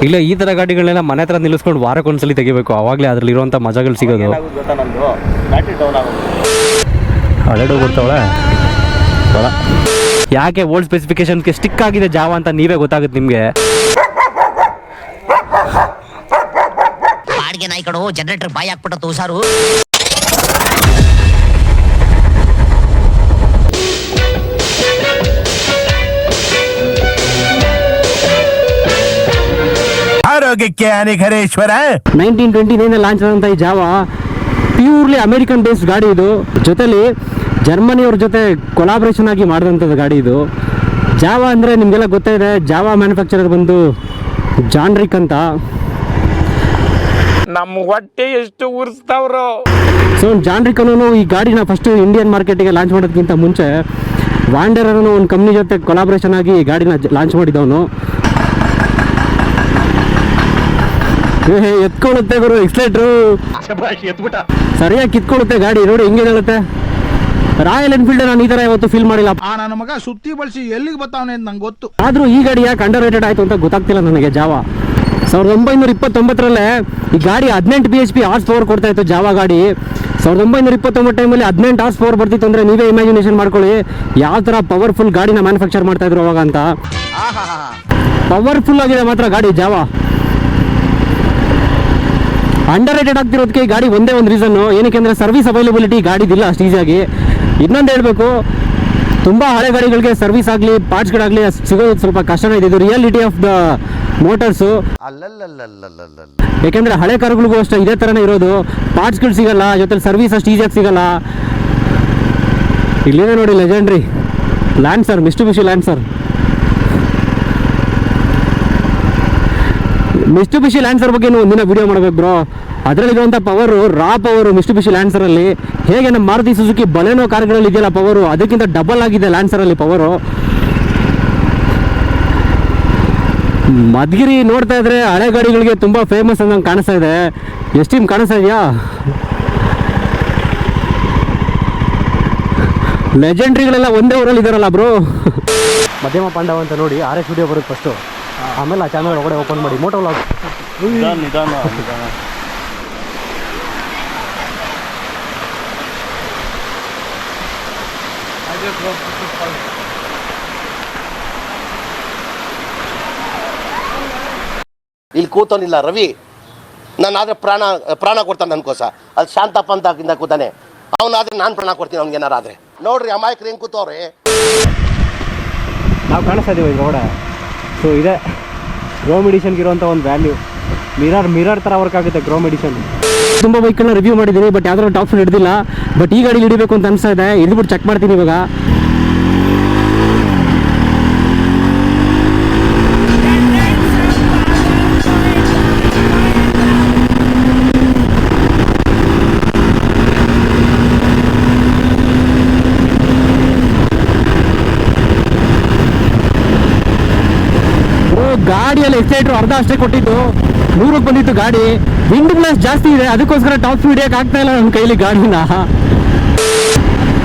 ಇಲ್ಲ ಈ ಥರ ಗಾಡಿಗಳನ್ನೆಲ್ಲ ಮನೆ ಹತ್ರ ನಿಲ್ಲಿಸ್ಕೊಂಡು ವಾರಕ್ಕೊಂದ್ಸಲಿ ತೆಗಿಬೇಕು, ಆವಾಗಲೇ ಅದರಲ್ಲಿ ಇರುವಂಥ ಮಜಾಗಳು ಸಿಗೋದು. ಗೊತ್ತಾ ನಂದು ಬ್ಯಾಟ್ರಿ ಡೌನ್ ಆಗೋದು. ಹಳೆಡು ಕೊಡ್ತಾವಳೆ ಬರ. ಯಾಕೆ ಓಲ್ಡ್ ಸ್ಪೆಸಿಫಿಕೇಶನ್ಗೆ ಸ್ಟಿಕ್ ಆಗಿದೆ ಜಾವ ಅಂತ ನೀವೇ ಗೊತ್ತಾಗುತ್ತೆ ನಿಮಗೆ. ಬಾಡಿಗೆ ನಾಯಿ ಕಡು ಜನರೇಟರ್ ಬಾಯಿ ಹಾಕ್ಬಿಟ್ಟು ಹುಷಾರು. ಆರೋಗ್ಯಕ್ಕೆ ಹಾನಿಕರೇಶ್ವರ. 1929 ಲಾಂಚ್ ಆದಂಥ ಈ ಜಾವ ಪ್ಯೂರ್ಲಿ ಅಮೆರಿಕನ್ ಬೇಸ್ಡ್ ಗಾಡಿ ಇದು. ಜೊತೆಲಿ ಜರ್ಮನಿಯವ್ರ ಜೊತೆ ಕೊಲಾಬ್ರೇಷನ್ ಆಗಿ ಮಾಡಿದಂಥದ್ದು ಗಾಡಿ ಇದು. ಜಾವ ಅಂದರೆ ನಿಮಗೆಲ್ಲ ಗೊತ್ತೇ ಇದೆ. ಜಾವ ಮ್ಯಾನುಫ್ಯಾಕ್ಚರರ್ ಬಂದು ಜಾನ್ರಿಕ್ ಅಂತ. ನಮ್ಮ ಹೊಟ್ಟೆ ಎಷ್ಟು ಉರ್ಸ್ತಾವ್ರು. ಸೊ ಜಾನ್ರಿಕ್ ಅನ್ನೋನು ಈ ಗಾಡಿನ ಫಸ್ಟ್ ಇಂಡಿಯನ್ ಮಾರ್ಕೆಟಿಗೆ ಲಾಂಚ್ ಮಾಡೋದಕ್ಕಿಂತ ಮುಂಚೆ ವಾಂಡರ್ ಅನ್ನೋ ಒಂದು ಕಂಪ್ನಿ ಜೊತೆ ಕೊಲಾಬ್ರೇಷನ್ ಆಗಿ ಈ ಗಾಡಿನ ಲಾಂಚ್ ಮಾಡಿದವನು. ಎತ್ಕೊಳ್ಳುತ್ತೆ ಗುರು ಎಕ್ಸ್ಲೇಟ್ರು, ಸರಿಯಾಗಿ ಕಿತ್ಕೊಳ್ಳುತ್ತೆ ಗಾಡಿ. ನೋಡಿ ಹಿಂಗೆ ಹೇಳುತ್ತೆ. ರಾಯಲ್ ಎನ್ಫೀಲ್ಡ್ ನಾನು ಈ ತರ ಇವತ್ತು ಫೀಲ್ ಮಾಡಿಲ್ಲ. ನನ್ನ ಮಗ ಸುತ್ತಿ ಬಳಸಿ ಎಲ್ಲಿಗೆ ಬರ್ತಾವನೆ ಅಂತ ನಂಗೆ ಗೊತ್ತು. ಆದ್ರೂ ಈ ಗಾಡಿ ಯಾಕೆ ಅಂಡರ್ ರೇಟೆಡ್ ಆಯ್ತು ಅಂತ ಗೊತ್ತಾಗ್ತಿಲ್ಲ ನನಗೆ. ಜಾವ 1929 ಈ ಗಾಡಿ 18 bhp ಹಾರ್ಸ್ ಪವರ್ ಕೊಡ್ತಾ ಇತ್ತು. ಜಾವ ಗಾಡಿ 1929 ಟೈಮಲ್ಲಿ 18 ಹಾರ್ಸ್ ಪವರ್ ಬರ್ತಿತ್ತು ಅಂದ್ರೆ ನೀವೇ ಇಮ್ಯಾಜಿನೇಷನ್ ಮಾಡ್ಕೊಳ್ಳಿ ಯಾವ ತರ ಪವರ್ಫುಲ್ ಗಾಡಿನ ಮ್ಯಾನುಫ್ಯಾಕ್ಚರ್ ಮಾಡ್ತಾ ಇದ್ರು ಅವಾಗ ಅಂತ. ಪವರ್ಫುಲ್ ಆಗಿದೆ ಮಾತ್ರ ಗಾಡಿ ಜಾವ. ಅಂಡರ್ ರೇಟೆಡ್ ಆಗ್ತಿರೋದಕ್ಕೆ ಈ ಗಾಡಿ ಒಂದೇ ಒಂದು ರೀಸನ್ನು, ಏನಕ್ಕೆ ಅಂದರೆ ಸರ್ವಿಸ್ ಅವೈಲಬಿಲಿಟಿ ಗಾಡಿದಿಲ್ಲ ಅಷ್ಟು ಈಸಿಯಾಗಿ. ಇನ್ನೊಂದು ಹೇಳಬೇಕು, ತುಂಬ ಹಳೆ ಗಾಡಿಗಳಿಗೆ ಸರ್ವಿಸ್ ಆಗಲಿ ಪಾರ್ಟ್ಸ್ಗಳಾಗಲಿ ಸಿಗೋದು ಸ್ವಲ್ಪ ಕಷ್ಟನೇ ಇದೆ. ಇದು ರಿಯಾಲಿಟಿ ಆಫ್ ದ ಮೋಟರ್ಸು. ಯಾಕೆಂದರೆ ಹಳೆ ಕಾರುಗಳಿಗೂ ಅಷ್ಟೇ ಇದೇ ಥರನೇ ಇರೋದು. ಪಾರ್ಟ್ಸ್ಗಳು ಸಿಗಲ್ಲ, ಜೊತೆಲಿ ಸರ್ವಿಸ್ ಅಷ್ಟು ಈಸಿಯಾಗಿ ಸಿಗಲ್ಲ. ಇಲ್ಲಿದೆ ನೋಡಿ ಲೆಜೆಂಡ್ರಿ ಲ್ಯಾನ್ಸರ್, ಮಿಸ್ಟುಬಿಷಿ ಲ್ಯಾನ್ಸರ್. ಮಿಸ್ಟುಬಿಷಿ ಲ್ಯಾನ್ಸರ್ ಬಗ್ಗೆ ಒಂದಿನ ವಿಡಿಯೋ ಮಾಡಬೇಕು ಬ್ರೋ. ಅದರಲ್ಲಿರುವಂಥ ಪವರು, ರಾ ಪವರು ಮಿಸ್ಟುಬಿಷಿ ಲ್ಯಾನ್ಸರಲ್ಲಿ ಹೇಗೆ ನಮ್ಮ ಮಾರುತಿ ಸುಜುಕಿ ಬಲೆನೋ ಕಾರ್ಗಳಲ್ಲಿ ಇದೆಯಲ್ಲ ಪವರು, ಅದಕ್ಕಿಂತ ಡಬಲ್ ಆಗಿದೆ ಲ್ಯಾನ್ಸರಲ್ಲಿ ಪವರು. ಮದ್ಗಿರಿ ನೋಡ್ತಾ ಇದ್ರೆ ಹಳೆ ಗಾಡಿಗಳಿಗೆ ತುಂಬ ಫೇಮಸ್ ಅನ್ನಂಗೆ ಕಾಣಿಸ್ತಾ ಇದೆ. ಎಸ್ಟೀಮ್ ಕಾಣಿಸ್ತಾ ಇದೆಯಾ? ಲೆಜೆಂಡ್ರಿಗಳೆಲ್ಲ ಒಂದೇ ಊರಲ್ಲಿ ಇದಾರಲ್ಲ ಬ್ರೋ. ಮಧ್ಯಮ ಪಾಂಡವ ಅಂತ ನೋಡಿ RS ವಿಡಿಯೋ ಬರುತ್ತೆ ಫಸ್ಟು, ಆಮೇಲೆ ಆ ಚಾನಲ್ ಒಳಗಡೆ ಓಪನ್ ಮಾಡಿ ಮೋಟೋ ವ್ಲಾಗ್. ನಿಧಾನ ಇಲ್ಲಿ ಕೂತವನಿಲ್ಲ ರವಿ, ನಾನಾದ್ರೆ ಪ್ರಾಣ ಕೊಡ್ತಾನೆ ನನ್ಕೋಸ. ಅಲ್ಲಿ ಶಾಂತಪ್ಪ ಅಂತ ಕೂತಾನೆ, ಅವನಾದ್ರೆ ನಾನು ಪ್ರಾಣ ಕೊಡ್ತೀನಿ ಅವ್ನಿಗೆ ಏನಾರಾದ್ರೆ. ನೋಡ್ರಿ ಅಮಾಯಕರು ಹೆಂಗೆ ಕೂತವ್ರಿ. ನಾವು ಕಾಣಿಸ್ತಾ ಇದೀವಿ ಇದ್ರೊಳಗಡೆ. ಸೊ ಇದೆ ಗ್ರೋಮ್ ಎಡಿಷನ್ಗೆ ಇರುವಂಥ ಒಂದು ವ್ಯಾಲ್ಯೂ. ಮಿರರ್ ಥರ ವರ್ಕ್ ಆಗುತ್ತೆ ಗ್ರೋಮ್ ಎಡಿಷನ್. ತುಂಬ ಬೈಕ್ಗಳನ್ನ ರಿವ್ಯೂ ಮಾಡಿದ್ದೀನಿ, ಬಟ್ ಯಾವ್ದಾದ್ರು ಟಾಪ್ ಫುಲ್ ಹಿಡಿದಿಲ್ಲ. ಬಟ್ ಈ ಗಾಡಿ ಹಿಡಿಬೇಕು ಅಂತ ಅನಿಸ್ತಾ ಇದೆ. ಹಿಡಿದ್ಬಿಟ್ಟು ಚೆಕ್ ಮಾಡ್ತೀನಿ ಇವಾಗ. ಗಾಡಿಯಲ್ಲಿ ಎಕ್ಸೈಟ್ರು ಅರ್ಧ ಅಷ್ಟೇ ಕೊಟ್ಟಿದ್ದು, 100ಕ್ಕೆ ಬಂದಿತ್ತು ಗಾಡಿ. ವಿಂಡ್ ಬ್ಲಾಸ್ಟ್ ಜಾಸ್ತಿ ಇದೆ, ಅದಕ್ಕೋಸ್ಕರ ಟಾಪ್ ಸ್ಪೀಡ್ ಹಿಡಿಯೋಕೆ ಆಗ್ತಾ ಇಲ್ಲ ನನ್ನ ಕೈಲಿ ಗಾಡಿನ.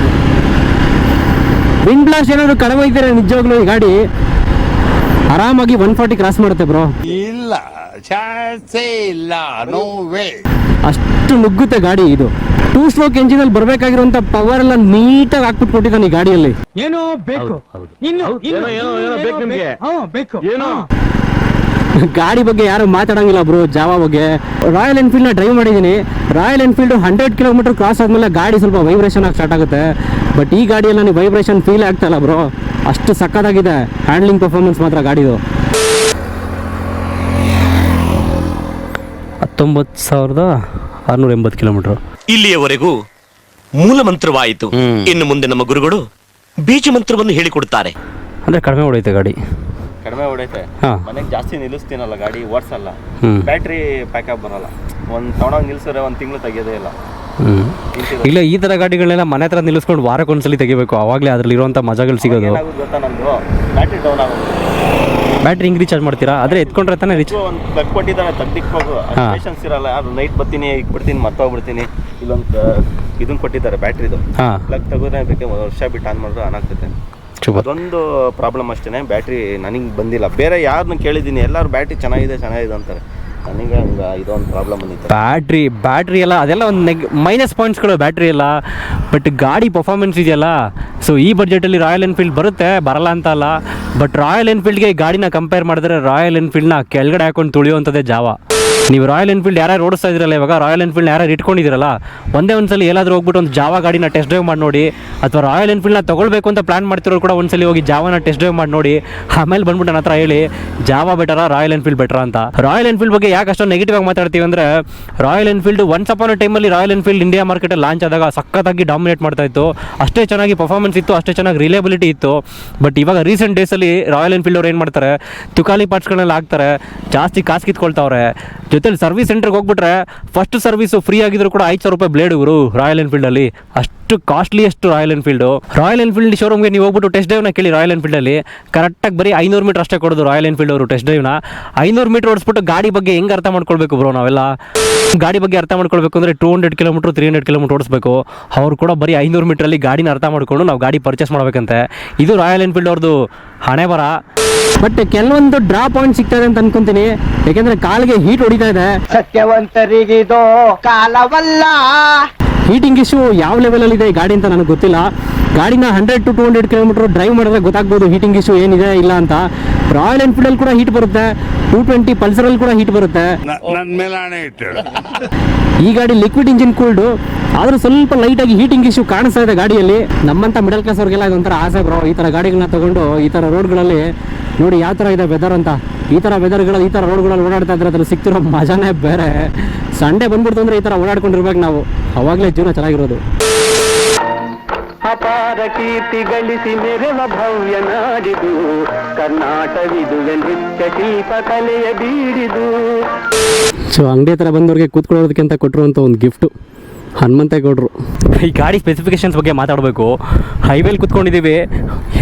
ವಿಂಡ್ ಬ್ಲಾಸ್ಟ್ ಏನಾದ್ರು ಕಡಿಮೆ ಇದ್ದರೆ ನಿಜವಾಗ್ಲೂ ಈ ಗಾಡಿ ಆರಾಮಾಗಿ 140 ಕ್ರಾಸ್ ಮಾಡುತ್ತೆ ಬ್ರೋ. ಇಲ್ಲ ಚಾನ್ಸೇ ಇಲ್ಲ, ನೋ ವೇ. ಅಷ್ಟು ನುಗ್ಗುತ್ತೆ ಗಾಡಿ ಇದು. 2 ಸ್ಟ್ರೋಕ್ ಎಂಜಿನಲ್ಲಿ ಬರಬೇಕಾಗಿರುವಂತ ಪವರ್ ಎಲ್ಲ ನೀಟಾಗಿ ಹಾಕ್ಬಿಟ್ಟು ಕೊಟ್ಟಿದ್ದಾನೆ ಈ ಗಾಡಿಯಲ್ಲಿ. ಏನೋ ಬೇಕು, ಗಾಡಿ ಬಗ್ಗೆ ಯಾರು ಮಾತಾಡಂಗಿಲ್ಲ ಬ್ರೋ. ಜಾವ ಬಗ್ಗೆ ರಾಯಲ್ ಎನ್ಫೀಲ್ಡ್ನ ಡ್ರೈವ್ ಮಾಡಿದ್ದೀನಿ. ರಾಯಲ್ ಎನ್ಫೀಲ್ಡ್ 100 ಕಿಲೋಮೀಟರ್ ಕ್ರಾಸ್ ಆದಮೇಲೆ ಗಾಡಿ ಸ್ವಲ್ಪ ವೈಬ್ರೇಷನ್ ಆಗಿ ಸ್ಟಾರ್ಟ್ ಆಗುತ್ತೆ. ಬಟ್ ಈ ಗಾಡಿಯಲ್ಲಿ ನನಗೆ ವೈಬ್ರೇಷನ್ ಫೀಲ್ ಆಗ್ತಾ ಇಲ್ಲ ಬ್ರೋ. ಅಷ್ಟು ಸಕ್ಕತ್ತಾಗಿದೆ ಹ್ಯಾಂಡ್ಲಿಂಗ್ ಪರ್ಫಾರ್ಮೆನ್ಸ್ ಮಾತ್ರ ಗಾಡಿದು. 19,680 ಕಿಲೋಮೀಟರ್. ಇಲ್ಲಿಯವರೆಗೂ ಮೂಲ ಮಂತ್ರವಾಯಿತು. ಇನ್ನು ಮುಂದೆ ನಮ್ಮ ಗುರುಗಳು ಬೀಜ ಮಂತ್ರವನ್ನು ಹೇಳಿಕೊಡುತ್ತಾರೆ. ಅಂದರೆ ಕಡಿಮೆ ಹೊಡೆಯುತ್ತೆ ಗಾಡಿ, ಕಡಿಮೆ ಹೊಡೈತೆ. ಮನೆಗೆ ಜಾಸ್ತಿ ನಿಲ್ಲಿಸ್ತೀನಲ್ಲ ಗಾಡಿ ಓಡಿಸಲ್ಲ. ಬ್ಯಾಟ್ರಿ ಪ್ಯಾಕಪ್ ಬರಲ್ಲ. ಒಂದು ತಗೊಂಡೋಗಿ ನಿಲ್ಸಿದ್ರೆ 1 ತಿಂಗಳು ತೆಗಿಯೋದೇ ಇಲ್ಲ. ಇಲ್ಲ ಈ ಥರ ಗಾಡಿಗಳನ್ನೆಲ್ಲ ಮನೆ ಹತ್ರ ನಿಲ್ಲಿಸ್ಕೊಂಡು ವಾರಕ್ಕೊಂದ್ಸಲಿ ತೆಗಿಬೇಕು, ಆವಾಗಲೇ ಅದರಲ್ಲಿ ಇರುವಂಥ ಮಜಾಗಳು ಸಿಗೋದು. ಏನಾಗುತ್ತೆ ಗೊತ್ತಾ ನಂದು ಬ್ಯಾಟ್ರಿ ಡೌನ್ ಆಗೋದು. ಬ್ಯಾಟ್ರಿ ಹಿಂಗೆ ರೀಚಾರ್ಜ್ ಮಾಡ್ತೀರಾ? ಆದರೆ ಎತ್ಕೊಂಡ್ರೆ ತಾನೇ ರೀಚ್. ಒಂದು ಪ್ಲಗ್ ಕೊಟ್ಟಿದ್ದಾನೆ, ತೆಗ್ದಿಕ್ಬೇಕು. ಪೇಷನ್ಸ್ ಇರಲ್ಲ. ಅದು ನೈಟ್ ಬರ್ತೀನಿ, ಈಗ ಬಿಡ್ತೀನಿ, ಮರ್ತೋಗ್ಬಿಡ್ತೀನಿ. ಇಲ್ಲೊಂದು ಇದನ್ನು ಕೊಟ್ಟಿದ್ದಾರೆ ಬ್ಯಾಟ್ರಿದು. ಪ್ಲಗ್ ತೆಗೋದ್ರೆ ಬೇಕೆ 1 ವರ್ಷ ಬಿಟ್ಟು ಆನ್ ಮಾಡಿದ್ರೆ ಆನ್ ಆಗ್ತೈತೆ. ಅದೊಂದು ಪ್ರಾಬ್ಲಮ್ ಅಷ್ಟೇ. ಬ್ಯಾಟ್ರಿ ನನಗೆ ಬಂದಿಲ್ಲ. ಬೇರೆ ಯಾರನ್ನ ಕೇಳಿದ್ದೀನಿ ಎಲ್ಲರೂ ಬ್ಯಾಟ್ರಿ ಚೆನ್ನಾಗಿದೆ ಅಂತಾರೆ. ನನಗೆ ಹಂಗೆ ಇದೊಂದು ಪ್ರಾಬ್ಲಮ್ ಬಂದಿತ್ತು. ಬ್ಯಾಟ್ರಿ ಎಲ್ಲ ಅದೆಲ್ಲ ಒಂದು ಮೈನಸ್ ಪಾಯಿಂಟ್ಸ್ಗಳು ಬ್ಯಾಟ್ರಿ ಎಲ್ಲ. ಬಟ್ ಗಾಡಿ ಪರ್ಫಾರ್ಮೆನ್ಸ್ ಇದೆಯಲ್ಲ, ಸೊ ಈ ಬಡ್ಜೆಟಲ್ಲಿ ರಾಯಲ್ ಎನ್ಫೀಲ್ಡ್ ಬರುತ್ತೆ, ಬರಲ್ಲ ಅಂತ ಅಲ್ಲ. ಬಟ್ ರಾಯಲ್ ಎನ್ಫೀಲ್ಡ್ಗೆ ಈ ಗಾಡಿನ ಕಂಪೇರ್ ಮಾಡಿದ್ರೆ ರಾಯಲ್ ಎನ್ಫೀಲ್ಡ್ನ ಕೆಳಗಡೆ ಹಾಕೊಂಡು ತುಳಿಯುವಂಥದ್ದೇ ಜಾವ. ನೀವು ರಾಯಲ್ ಎನ್ಫೀಲ್ಡ್ ಯಾರು ಓಡಿಸ್ತಾ ಇದ್ರಲ್ಲ, ಇವಾಗ ರಾಯಲ್ ಎನ್ಫೀಲ್ಡ್ ಯಾರು ಇಟ್ಕೊಂಡಿದ್ದೀರಲ್ಲ, ಒಂದೇ ಒಂದ್ಸಲಿ ಎಲ್ಲಾದರೂ ಹೋಗ್ಬಿಟ್ಟು ಒಂದು ಜಾವ ಗಾಡಿನ ಟೆಸ್ಟ್ ಡ್ರೈವ್ ಮಾಡಿ ನೋಡಿ. ಅಥವಾ ರಾಯಲ್ ಎನ್ಫೀಲ್ಡ್ನ ತೊಗೊಳ್ಬೇಕು ಅಂತ ಪ್ಲಾನ್ ಮಾಡ್ತಿರೋರು ಕೂಡ ಒಂದ್ಸಲಿ ಹೋಗಿ ಜಾವನ ಟೆಸ್ಟ್ ಡ್ರೈವ್ ಮಾಡಿ ನೋಡಿ. ಆಮೇಲೆ ಬಂದ್ಬಿಟ್ಟು ನನ್ನ ಹತ್ರ ಹೇಳಿ ಜಾವ ಬೆಟರಾ ರಾಯಲ್ ಎನ್ಫೀಲ್ಡ್ ಬೆಟರಾ ಅಂತ. ರಾಯಲ್ ಎನ್ಫೀಲ್ಡ್ ಬಗ್ಗೆ ಯಾಕೆ ಅಷ್ಟೊಂದು ನೆಗೆಟಿವ್ ಆಗಿ ಮಾತಾಡ್ತೀವಿ ಅಂದರೆ, ರಾಯಲ್ ಎನ್ಫೀಲ್ಡ್ ಒನ್ಸ್ ಅಪಾನ್ ಅ ಟೈಮಲ್ಲಿ ರಾಯಲ್ ಎನ್ಫೀಲ್ಡ್ ಇಂಡಿಯಾ ಮಾರ್ಕೆಟಲ್ಲಿ ಲಾಂಚ್ ಆದಾಗ ಸಖತ್ತಾಗಿ ಡಾಮಿನೇಟ್ ಮಾಡ್ತಾ ಇತ್ತು. ಅಷ್ಟೇ ಚೆನ್ನಾಗಿ ಪರ್ಫಾರ್ಮೆನ್ಸ್ ಇತ್ತು, ಅಷ್ಟೇ ಚೆನ್ನಾಗಿ ರಿಲೇಬಿಲಿಟಿ ಇತ್ತು. ಬಟ್ ಇವಾಗ ರೀಸೆಂಟ್ ಡೇಸಲ್ಲಿ ರಾಯಲ್ ಎನ್ಫೀಲ್ಡ್ ಅವ್ರು ಏನು ಮಾಡ್ತಾರೆ, ತುಕಾಲಿ ಪಾರ್ಟ್ಸ್ಗಳನ್ನೆಲ್ಲ ಹಾಕ್ತಾರೆ, ಜಾಸ್ತಿ ಕಾಸು ಕಿತ್ಕೊಳ್ತಾವ್ರೆ. ಜೊತೆಲಿ ಸರ್ವಿಸ್ ಸೆಂಟ್ರಿಗೆ ಹೋಗ್ಬಿಟ್ರೆ ಫಸ್ಟ್ ಸರ್ವಿಸು ಫ್ರೀ ಆಗಿದ್ರು ಕೂಡ 5,000 ರೂಪಾಯಿ ಬ್ಲೇಡ್ ಇವರು ರಾಯಲ್ ಎನ್ಫೀಲ್ಡಲ್ಲಿ. ಅಷ್ಟು ಕಾಸ್ಟ್ಲಿಯಷ್ಟು ರಾಯಲ್ ಎನ್ಫೀಲ್ಡು. ರಾಯಲ್ ಎನ್ಫೀಲ್ಡ್ ಶೋರೂಮ್ಗೆ ನೀವು ಹೋಗ್ಬಿಟ್ಟು ಟೆಸ್ಟ್ ಡ್ರೈವ್ನ ಕೇಳಿ. ರಾಯಲ್ ಎನ್ಫೀಲ್ಡಲ್ಲಿ ಕರೆಕ್ಟಾಗಿ ಬರೀ 500 ಮೀಟರ್ ಅಷ್ಟೇ ಕೊಡೋದು ರಾಯಲ್ ಎನ್ಫೀಲ್ಡ್ ಅವರು ಟೆಸ್ಟ್ ಡ್ರೈವ್ನ. 500 ಮೀಟರ್ ಓಡಿಸ್ಬಿಟ್ಟು ಗಾಡಿ ಬಗ್ಗೆ ಹೆಂಗೆ ಅರ್ಥ ಮಾಡ್ಕೊಳ್ಬೇಕು ಬ್ರೋ ನಾವೆಲ್ಲ. ಗಾಡಿ ಬಗ್ಗೆ ಅರ್ಥ ಮಾಡ್ಕೊಳ್ಬೇಕು ಅಂದರೆ 200 ಕಿಲೋಮೀಟ್ರ್ 300 ಕಿಲೋಮೀಟ್ರ್ ಓಡಿಸ್ಬೇಕು. ಅವ್ರು ಕೂಡ ಬರೀ 500 ಮೀಟ್ರಲ್ಲಿ ಗಾಡಿನ ಅರ್ಥ ಮಾಡ್ಕೊಂಡು ನಾವು ಗಾಡಿ ಪರ್ಚೇಸ್ ಮಾಡಬೇಕಂತೆ. ಇದು ರಾಯಲ್ ಎನ್ಫೀಲ್ಡ್ ಅವ್ರದ್ದು ಹಣೆ ಬರ. ಬಟ್ ಕೆಲವೊಂದು ಡ್ರಾ ಪಾಯಿಂಟ್ ಸಿಗ್ತಾ ಇದೆ ಅಂತ ಅನ್ಕೊಂತೀನಿ, ಯಾಕೆಂದ್ರೆ ಕಾಲಿಗೆ ಹೀಟ್ ಹೊಡಿತಾ ಇದೆ. ಸತ್ಯವಂತರಿಗಿದೋ ಕಾಲವಲ್ಲ. ಹೀಟಿಂಗ್ ಇಶ್ಯೂ ಯಾವ ಲೆವೆಲಲ್ಲಿ ಇದೆ ಈ ಗಾಡಿ ಅಂತ ನನಗೆ ಗೊತ್ತಿಲ್ಲ. ಗಾಡಿನ 100 to 200 ಕಿಲೋಮೀಟರ್ ಡ್ರೈವ್ ಮಾಡಿದ್ರೆ ಗೊತ್ತಾಗ್ಬೋದು ಹೀಟಿಂಗ್ ಇಶ್ಯೂ ಏನಿದೆ ಇಲ್ಲ ಅಂತ. ರಾಯಲ್ ಎನ್ಫೀಲ್ಡಲ್ಲಿ ಕೂಡ ಹೀಟ್ ಬರುತ್ತೆ, 220 ಪಲ್ಸರಲ್ಲಿ ಕೂಡ ಹೀಟ್ ಬರುತ್ತೆ. ನನ್ನ ಮೇಲೆ ಆಣೆ ಇಟ್ಟು ಈ ಗಾಡಿ ಲಿಕ್ವಿಡ್ ಇಂಜಿನ್ ಕೂಲ್ಡು, ಆದರೂ ಸ್ವಲ್ಪ ಲೈಟಾಗಿ ಹೀಟಿಂಗ್ ಇಶ್ಯೂ ಕಾಣಿಸ್ತಾ ಇದೆ ಗಾಡಿಯಲ್ಲಿ. ನಮ್ಮಂಥ ಮಿಡಲ್ ಕ್ಲಾಸ್ ಅವ್ರಿಗೆಲ್ಲ ಇದೊಂಥರ ಆಸೆ ಬ್ರೋ, ಈ ಥರ ಗಾಡಿಗಳನ್ನ ತೊಗೊಂಡು ಈ ಥರ ರೋಡ್ಗಳಲ್ಲಿ ನೋಡಿ ಯಾವ ಥರ ಇದೆ ವೆದರ್ ಅಂತ. ಈ ಥರ ವೆದರ್ಗಳಲ್ಲಿ ಈ ಥರ ರೋಡ್ಗಳಲ್ಲಿ ಓಡಾಡ್ತಾ ಇದ್ರೆ ಅದ್ರಲ್ಲಿ ಸಿಗ್ತಿರೋ ಮಜಾನೇ ಬೇರೆ. ಸಂಡೇ ಬಂದ್ಬಿಡ್ತು ಅಂದರೆ ಈ ಥರ ಓಡಾಡ್ಕೊಂಡಿರ್ಬೇಕು ನಾವು, ಅವಾಗಲೇ ಜೀವನ ಚೆನ್ನಾಗಿರೋದು. ಅಪಾರ ಕೀರ್ತಿ ಗಳಿಸಿ ಮೆರೆವ ಭವ್ಯ ನಾಡಿದು ಕರ್ನಾಟವಿದುವೆ ನೃತ್ಯ ಶಿಲ್ಪ ಕಲೆಯ ಬೀಡಿದು. ಸೊ ಅಂಗಡಿ ಹತ್ರ ಬಂದವ್ರಿಗೆ ಕೂತ್ಕೊಳ್ಳೋದಕ್ಕೆ ಅಂತ ಕೊಟ್ಟಿರುವಂಥ ಒಂದು ಗಿಫ್ಟು ಹನುಮಂತೇಗೌಡರು. ಈ ಗಾಡಿ ಸ್ಪೆಸಿಫಿಕೇಶನ್ಸ್ ಬಗ್ಗೆ ಮಾತಾಡಬೇಕು. ಹೈವೇಲಿ ಕೂತ್ಕೊಂಡಿದ್ದೀವಿ,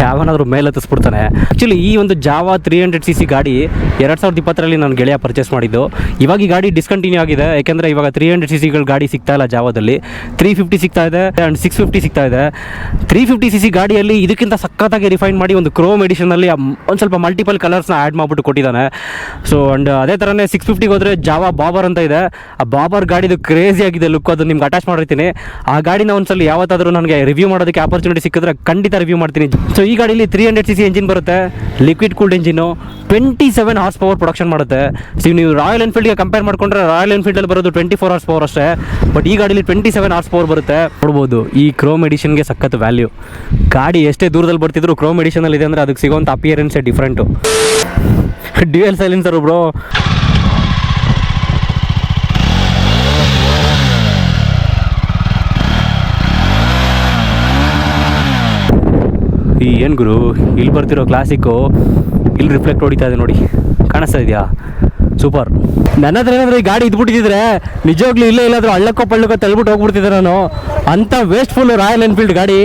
ಯಾವನಾದರೂ ಮೇಲೆ ಹತ್ತಿಸ್ಬಿಡ್ತಾನೆ. ಆ್ಯಕ್ಚುಲಿ ಈ ಒಂದು ಜಾವ 300cc ಗಾಡಿ 2020ರಲ್ಲಿ ನಾನು ಗೆಳೆಯ ಪರ್ಚೇಸ್ ಮಾಡಿದ್ದು. ಇವಾಗ ಈ ಗಾಡಿ ಡಿಸ್ಕಂಟಿನ್ಯೂ ಆಗಿದೆ, ಯಾಕೆಂದರೆ ಇವಾಗ 300cc ಗಾಡಿ ಸಿಗ್ತಾ ಇಲ್ಲ ಜಾವದಲ್ಲಿ. 350 ಸಿಗ್ತಾ ಇದೆ ಆ್ಯಂಡ್ 650 ಸಿಗ್ತಾ ಇದೆ. 350cc ಗಾಡಿಯಲ್ಲಿ ಇದಕ್ಕಿಂತ ಸಖತ್ತಾಗಿ ರಿಫೈನ್ ಮಾಡಿ ಒಂದು ಕ್ರೋಮ್ ಎಡಿಷನಲ್ಲಿ ಒಂದು ಸ್ವಲ್ಪ ಮಲ್ಟಿಪಲ್ ಕಲರ್ಸ್ನ ಆ್ಯಡ್ ಮಾಡಿಬಿಟ್ಟು ಕೊಟ್ಟಿದ್ದಾನೆ. ಸೊ ಆ್ಯಂಡ್ ಅದೇ ಥರನೇ 650ಗೆ ಹೋದರೆ ಜಾವ ಬಾಬರ್ ಅಂತ ಇದೆ. ಆ ಬಾಬರ್ ಗಾಡಿದು ಕ್ರೇಜಿ ಆಗಿದೆ ಲುಕ್, ಅದು ನಿಮ್ಗೆ ಅಟ್ಯಾಚ್ ಮಾಡಿರ್ತೀನಿ. ಆ ಗಾಡಿನ ಒಂದ್ಸಲ ಯಾವತ್ತಾದರೂ ನನಗೆ ರಿವ್ಯೂ ಮಾಡೋದಕ್ಕೆ ಆಪರ್ಚುನಿಟಿ ಸಿಕ್ಕಿದ್ರೆ ಖಂಡಿತ ರಿವ್ಯೂ ಮಾಡ್ತೀನಿ. ಸೊ ಈ ಗಾಡಿಯಲ್ಲಿ 300cc ಎಂಜಿನ್ ಬರುತ್ತೆ, liquid cooled engine, 27 horse power production ಮಾಡುತ್ತೆ. ಸೊ ನೀವು ರಾಯಲ್ ಎನ್ಫೀಲ್ಡ್ಗೆ ಕಂಪೇರ್ ಮಾಡ್ಕೊಂಡ್ರೆ ರಾಯಲ್ ಎನ್ಫೀಲ್ಡಲ್ಲಿ ಬರೋದು 24 ಹಾರ್ಸ್ ಪವರ್ ಅಷ್ಟೇ. ಬಟ್ ಈ ಗಾಡಿಯಲ್ಲಿ 27 ಹಾರ್ಸ್ ಪವರ್ ಬರುತ್ತೆ. ನೋಡ್ಬೋದು ಈ ಕ್ರೋಮ್ ಎಡಿಷನ್ಗೆ ಸಖತ್ ವ್ಯಾಲ್ಯೂ. ಗಾಡಿ ಎಷ್ಟೇ ದೂರದಲ್ಲಿ ಬರ್ತಿದ್ರು ಕ್ರೋಮ್ ಎಡಿಷನಲ್ಲಿ ಇದೆ ಅಂದರೆ ಅದಕ್ಕೆ ಸಿಗೋಂಥ ಅಪಿಯರೆನ್ಸೇ ಡಿಫ್ರೆಂಟು. Dual silencer bro. ಈ ಏನು ಗುರು ಇಲ್ಲಿ ಬರ್ತಿರೋ ಕ್ಲಾಸಿಕ್ಕು ಇಲ್ಲಿ ರಿಫ್ಲೆಕ್ಟ್ ಹೊಡಿತಾ ಇದೆ ನೋಡಿ, ಕಾಣಿಸ್ತಾ ಇದೆಯಾ? ಸೂಪರ್. ನನ್ನ ಹತ್ರ ಏನಾದರೂ ಈ ಗಾಡಿ ಇದ್ಬಿಟ್ಟಿದ್ರೆ ನಿಜವಾಗ್ಲೂ ಇಲ್ಲೇ ಇಲ್ಲಾದರೂ ಹಳ್ಳಕ್ಕೋ ಪಳ್ಳಕ್ಕೋ ತಳ್ಬಿಟ್ಟು ಹೋಗ್ಬಿಡ್ತಿದ್ದೆ ನಾನು. ಅಂಥ ವೇಸ್ಟ್ಫುಲ್ ರಾಯಲ್ ಎನ್ಫೀಲ್ಡ್ ಗಾಡಿ.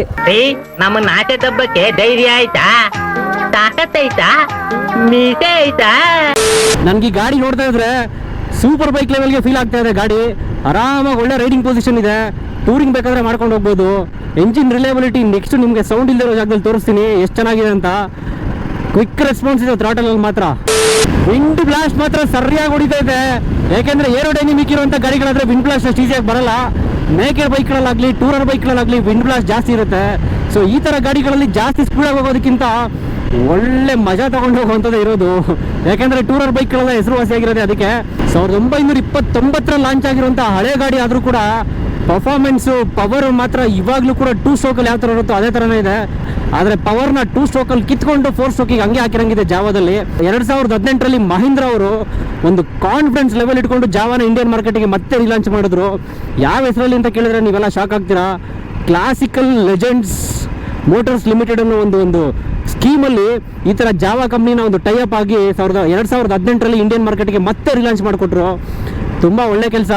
ನಮ್ಮನ್ನ ಆಟೆ ತಬ್ಬಕ್ಕೆ ಧೈರ್ಯ ಆಯ್ತಾ, ತಾಕತ್ತೈತಾ, ಮೀಸೆ ಆಯ್ತಾ? ನನಗೆ ಈ ಗಾಡಿ ನೋಡ್ತಾ ಇದ್ರೆ ಸೂಪರ್ ಬೈಕ್ ಲೆವೆಲ್ಗೆ ಫೀಲ್ ಆಗ್ತಾ ಇದೆ. ಗಾಡಿ ಆರಾಮಾಗಿ ಒಳ್ಳೆ ರೈಡಿಂಗ್ ಪೊಸಿಷನ್ ಇದೆ, ಟೂರಿಂಗ್ ಬೇಕಾದ್ರೆ ಮಾಡ್ಕೊಂಡು ಹೋಗ್ಬೋದು. ಎಂಜಿನ್ ರಿಲೇಬಿಲಿಟಿ ನೆಕ್ಸ್ಟ್ ನಿಮಗೆ ಸೌಂಡ್ ಇಲ್ಲದಿರೋ ಜಾಗದಲ್ಲಿ ತೋರಿಸ್ತೀನಿ ಎಷ್ಟು ಚೆನ್ನಾಗಿದೆ ಅಂತ. ಕ್ವಿಕ್ ರೆಸ್ಪಾನ್ಸ್ ಇದೆ ಥ್ರಾಟಲಲ್ಲಿ ಮಾತ್ರ. ವಿಂಡ್ ಬ್ಲಾಸ್ಟ್ ಮಾತ್ರ ಸರಿಯಾಗಿ ಹೊಡಿತಾ ಇದೆ, ಯಾಕೆಂದರೆ ಏರೋಡೈನಮಿಕ್ ಇರುವಂಥ ಗಾಡಿಗಳಾದರೆ ವಿಂಡ್ ಬ್ಲಾಸ್ಟ್ ಅಷ್ಟು ಈಸಿಯಾಗಿ ಬರಲ್ಲ. ನೇಕೆಡ್ ಬೈಕ್ಗಳಲ್ಲಾಗಲಿ ಟೂರರ್ ಬೈಕ್ಗಳಲ್ಲಾಗಲಿ ವಿಂಡ್ ಬ್ಲಾಸ್ಟ್ ಜಾಸ್ತಿ ಇರುತ್ತೆ. ಸೊ ಈ ಥರ ಗಾಡಿಗಳಲ್ಲಿ ಜಾಸ್ತಿ ಸ್ಪೀಡಾಗಿ ಹೋಗೋದಕ್ಕಿಂತ ಒಳ್ಳೆ ಮಜಾ ತಗೊಂಡು ಹೋಗುವಂಥದ್ದು ಇರೋದು. ಯಾಕೆಂದರೆ ಟೂರರ್ ಬೈಕ್ಗಳೆಲ್ಲ ಹೆಸರುವಾಸಿಯಾಗಿರೋದೆ ಅದಕ್ಕೆ. 1929ರಲ್ಲಿ ಲಾಂಚ್ ಆಗಿರುವಂಥ ಹಳೆ ಗಾಡಿ ಆದರೂ ಕೂಡ ಪರ್ಫಾರ್ಮೆನ್ಸು ಪವರು ಮಾತ್ರ ಇವಾಗಲೂ ಕೂಡ 2 ಸ್ಟ್ರೋಕಲ್ಲಿ ಯಾವ ಥರ ಇರುತ್ತೋ ಅದೇ ಥರನೇ ಇದೆ. ಆದರೆ ಪವರ್ನ 2 ಸ್ಟ್ರೋಕಲ್ಲಿ ಕಿತ್ಕೊಂಡು 4 ಸ್ಟ್ರೋಕಿಗೆ ಹಂಗೆ ಹಾಕಿರಂಗಿದೆ ಜಾವದಲ್ಲಿ. 2018ರಲ್ಲಿ ಮಹೀಂದ್ರ ಅವರು ಒಂದು ಕಾನ್ಫಿಡೆನ್ಸ್ ಲೆವೆಲ್ ಇಟ್ಕೊಂಡು ಜಾವನ ಇಂಡಿಯನ್ ಮಾರ್ಕೆಟಿಗೆ ಮತ್ತೆ ರಿಲಾಂಚ್ ಮಾಡಿದ್ರು. ಯಾವ ಹೆಸರಲ್ಲಿ ಅಂತ ಕೇಳಿದ್ರೆ ನೀವೆಲ್ಲ ಶಾಕ್ ಆಗ್ತೀರಾ. ಕ್ಲಾಸಿಕಲ್ ಲೆಜೆಂಡ್ಸ್ ಮೋಟರ್ಸ್ ಲಿಮಿಟೆಡ್ ಅನ್ನೋ ಒಂದು ಸ್ಕೀಮಲ್ಲಿ ಈ ಥರ ಜಾವ ಕಂಪ್ನಿನ ಒಂದು ಟೈಅಪ್ ಆಗಿ 2018ರಲ್ಲಿ ಇಂಡಿಯನ್ ಮಾರ್ಕೆಟ್ಗೆ ಮತ್ತೆ ರಿಲಾಂಚ್ ಮಾಡಿಕೊಟ್ರು. ತುಂಬ ಒಳ್ಳೆ ಕೆಲಸ.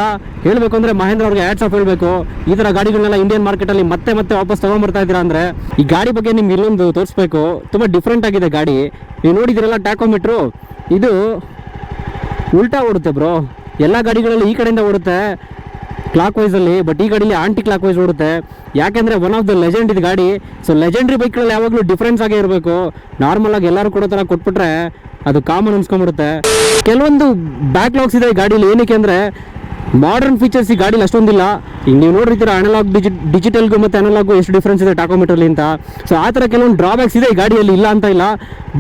ಹೇಳಬೇಕು ಅಂದರೆ ಮಹೇಂದ್ರ ಅವ್ರಿಗೆ ಹ್ಯಾಟ್ಸ್ ಆಫ್ ಹೇಳಬೇಕು. ಈ ಥರ ಗಾಡಿಗಳನ್ನೆಲ್ಲ ಇಂಡಿಯನ್ ಮಾರ್ಕೆಟಲ್ಲಿ ಮತ್ತೆ ವಾಪಸ್ ತೊಗೊಂಡ್ಬರ್ತಾ ಇದ್ದೀರಾ ಅಂದರೆ. ಈ ಗಾಡಿ ಬಗ್ಗೆ ನಿಮ್ಗೆ ಇಲ್ಲೊಂದು ತೋರಿಸ್ಬೇಕು, ತುಂಬ ಡಿಫ್ರೆಂಟ್ ಆಗಿದೆ ಗಾಡಿ. ನೀವು ನೋಡಿದ್ದೀರಲ್ಲ ಟ್ಯಾಕೋಮೀಟ್ರು, ಇದು ಉಲ್ಟಾ ಓಡುತ್ತೆ ಬ್ರೋ. ಎಲ್ಲ ಗಾಡಿಗಳಲ್ಲಿ ಈ ಕಡೆಯಿಂದ ಓಡುತ್ತೆ, ಕ್ಲಾಕ್ ವೈಸಲ್ಲಿ, ಬಟ್ ಈ ಗಾಡೀಲಿ ಆಂಟಿ ಕ್ಲಾಕ್ ವೈಸ್ ಓಡುತ್ತೆ. ಯಾಕೆಂದರೆ ಒನ್ ಆಫ್ ದ ಲೆಜೆಂಡ್ ಇದು ಗಾಡಿ. ಸೊ ಲೆಜೆಂಡ್ರಿ ಬೈಕ್ಗಳಲ್ಲಿ ಯಾವಾಗಲೂ ಡಿಫ್ರೆನ್ಸ್ ಆಗೇ ಇರಬೇಕು. ನಾರ್ಮಲ್ ಆಗಿ ಎಲ್ಲರೂ ಕೊಡೋ ಥರ ಕೊಟ್ಬಿಟ್ರೆ ಅದು ಕಾಮನ್ ಅನ್ಸ್ಕೊಂಡ್ಬಿಡುತ್ತೆ. ಕೆಲವೊಂದು ಬ್ಯಾಕ್ಲಾಗ್ಸ್ ಇದೆ ಈ ಗಾಡೀಲಿ. ಏನಕ್ಕೆ ಅಂದರೆ ಮಾಡರ್ನ್ ಫೀಚರ್ಸ್ ಈ ಗಾಡೀಲಿ ಅಷ್ಟೊಂದಿಲ್ಲ. ಈಗ ನೀವು ನೋಡಿರ್ತೀರ ಅನಲಾಗ್ ಡಿಜಿಟಲ್ಗೂ ಮತ್ತು ಅನಲಾಗೂ ಎಷ್ಟು ಡಿಫ್ರೆನ್ಸ್ ಇದೆ ಟಾಕೋಮೀಟರ್ಲಿ ಅಂತ. ಸೊ ಆ ಥರ ಕೆಲವೊಂದು ಡ್ರಾಬ್ಯಾಕ್ಸ್ ಇದೆ ಈ ಗಾಡಿಯಲ್ಲಿ, ಇಲ್ಲ ಅಂತ ಇಲ್ಲ.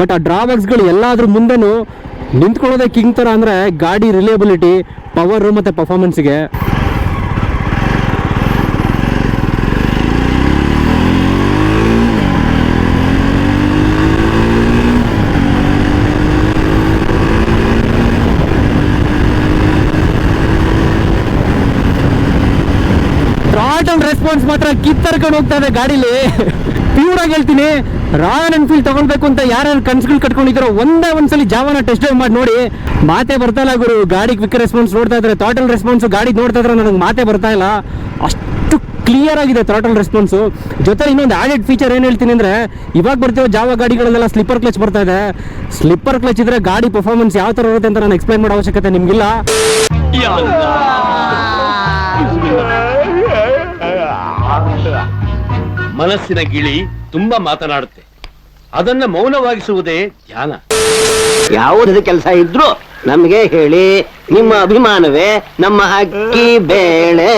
ಬಟ್ ಆ ಡ್ರಾಬ್ಯಾಕ್ಸ್ಗಳು ಎಲ್ಲಾದ್ರೂ ಮುಂದೆನೂ ನಿಂತ್ಕೊಳ್ಳೋದೇ ಕಿಂಗ್ ಥರ ಅಂದರೆ ಗಾಡಿ ರಿಲೇಬಿಲಿಟಿ, ಪವರು ಮತ್ತು ಪರ್ಫಾರ್ಮೆನ್ಸ್ಗೆ. ಥ್ರಾಟಲ್ ರೆಸ್ಪಾನ್ಸ್ ಮಾತ್ರ ಕಿತ್ತರ್ಕೊಂಡು ಹೋಗ್ತಾ ಇದೆ ಗಾಡೀಲಿ. ಪ್ಯೂರ್ ಆಗಿ ಹೇಳ್ತೀನಿ, ರಾಯಲ್ ಎನ್ಫೀಲ್ಡ್ ತಗೊಳ್ಬೇಕು ಅಂತ ಯಾರ್ಯಾರು ಕನ್ಸುಗಳು ಕಟ್ಕೊಂಡಿದ್ದಾರೋ ಒಂದ್ಸಲಿ ಜಾವನ ಟೆಸ್ಟ್ ಡ್ರೈವ್ ಮಾಡಿ ನೋಡಿ. ಮಾತೇ ಬರ್ತಾ ಇಲ್ಲ ಗುರು. ಗಾಡಿ ಕ್ವಿಕ್ ರೆಸ್ಪಾನ್ಸ್ ನೋಡ್ತಾ ಇದ್ರೆ, ಥ್ರಾಟಲ್ ರೆಸ್ಪಾನ್ಸ್ ಗಾಡಿ ನೋಡ್ತಾ ಇದ್ರೆ ನನಗೆ ಮಾತೇ ಬರ್ತಾ ಇಲ್ಲ. ಅಷ್ಟು ಕ್ಲಿಯರ್ ಆಗಿದೆ ಥ್ರಾಟಲ್ ರೆಸ್ಪಾನ್ಸು. ಜೊತೆ ಇನ್ನೊಂದು ಆಡೆಡ್ ಫೀಚರ್ ಏನು ಹೇಳ್ತೀನಿ ಅಂದರೆ, ಇವಾಗ ಬರ್ತೀವೋ ಜಾವ ಗಾಡಿಗಳಲ್ಲೆಲ್ಲ ಸ್ಲಿಪ್ಪರ್ ಕ್ಲಚ್ ಬರ್ತಾ ಇದೆ. ಸ್ಲಿಪ್ಪರ್ ಕ್ಲಚ್ ಇದ್ರೆ ಗಾಡಿ ಪರ್ಫಾರ್ಮೆನ್ಸ್ ಯಾವ ಥರ ಇರುತ್ತೆ ಅಂತ ನಾನು ಎಕ್ಸ್ಪ್ಲೈನ್ ಮಾಡೋ ಅವಶ್ಯಕತೆ ನಿಮಗಿಲ್ಲ. ಮನಸ್ಸಿನ ಗಿಳಿ ತುಂಬಾ ಮಾತನಾಡುತ್ತೆ, ಅದನ್ನ ಮೌನವಾಗಿಸುವುದೇ ಧ್ಯಾನ. ಯಾವುದೇ ಕೆಲಸ ಇದ್ರು ನಮ್ಗೆ ಹೇಳಿ, ನಿಮ್ಮ ಅಭಿಮಾನವೇ ನಮ್ಮ ಅಕ್ಕಿ ಬೇಳೆ.